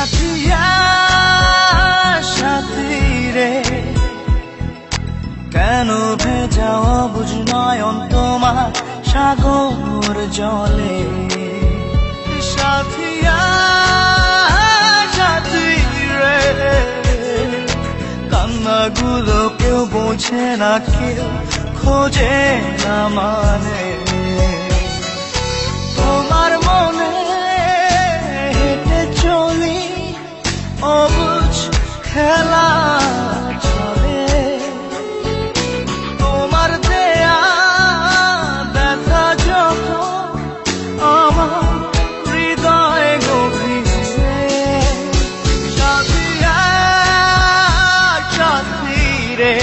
সাথিয়া সাথী রে কেন ভেজাও বুঝ নয়ন তোমার সাগর জলে সাথিয়া সাথী রে কান্নাগুলো কেউ বোঝে না কেউ খোঁজে না মানে তোমার মনে হেঁটে চলি অবুঝ খেলা চলে তোমার দেয়া ব্যথা যখন আমার হৃদয়ে গভীরে সাথিয়া সাথী রে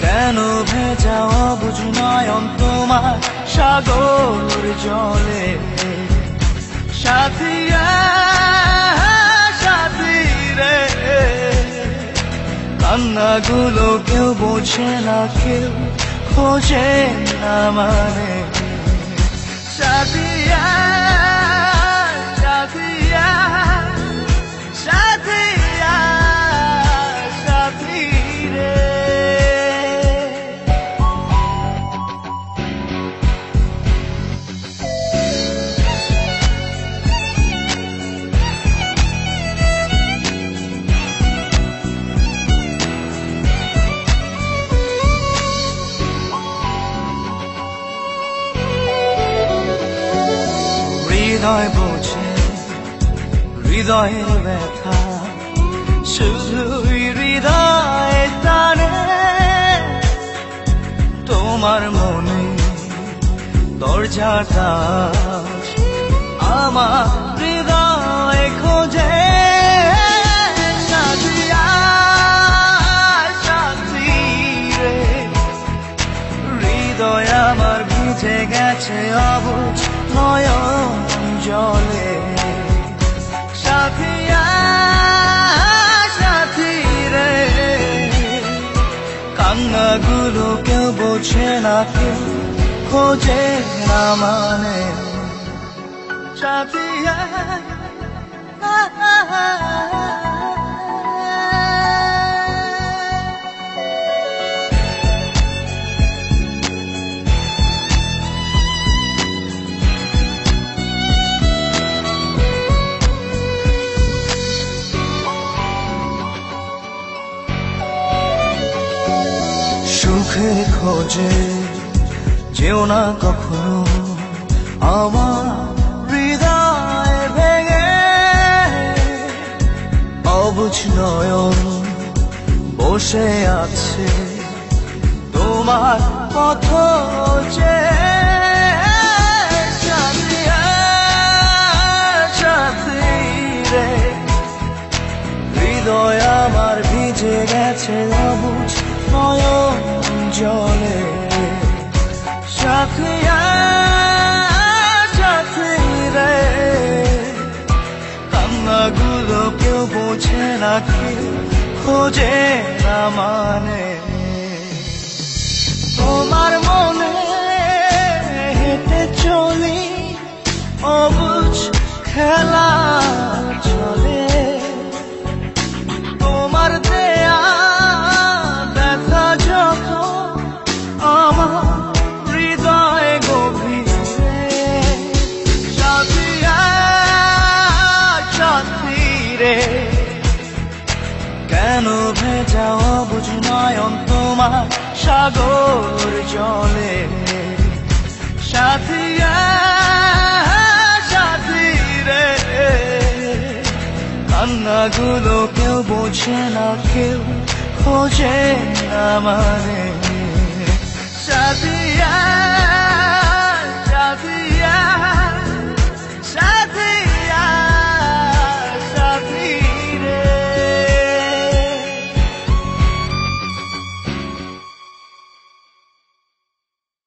কেন ভেজাও অবুঝ নয়ন তোমার সাগর জলে সাথিয়া সাথী রে কান্নাগুলো কেউ বোঝে না কেউ খোঁজে না মানে সাথিয়া সাথিয়া সাথিয়া সাথী রে হৃদয় বোঝে হৃদয়ের ব্যথা শুধুই হৃদয় টানে তোমার মনে দরজাটা আমার হৃদয় খোঁজে সাথিয়া সাথী রে হৃদয় আমার ভিজে গেছে অবুঝ নয়ন জলে সাথিয়া সাথী রে কান্নাগুলো কেউ বোঝে না কেউ খোঁজে না মানে সাথিয়া সুখের খোঁজে যেও না কখনো আমার হৃদয় ভেঙে অবুঝ নয়ন বসে আছে তোমার পথ সাথিয়া সাথী রে হৃদয় আমার ভিজে গেছে অবুঝ নয়ন জলে সাথিয়া সাথী রে কান্নাগুলো কেউ বোঝে না কেউ খোঁজে না মানে তোমার মনে হেঁটে চলি অবুঝ খেলা চলে তোমার দেয়া ব্যথা যখন আমার হৃদয়ে গভীরে সাথিয়া সাথী রে কেন ভেজাও অবুঝ নয়ন তোমার সাগর জলে সাথিয়া সাথী রে কান্নাগুলো কেউ বোঝে না কেউ খোঁজে না মানে সাথিয়া সাথিয়া